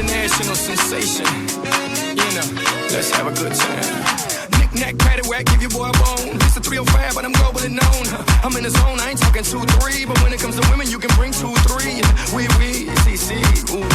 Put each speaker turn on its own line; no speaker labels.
international sensation. You know, let's have a good time. Knick-knack, paddywhack, give your boy a bone. It's a 305, but I'm globally known. I'm in the zone, I ain't talking 2-3, but when it comes to women, you can bring 2-3. Oui, oui, si, si, ooh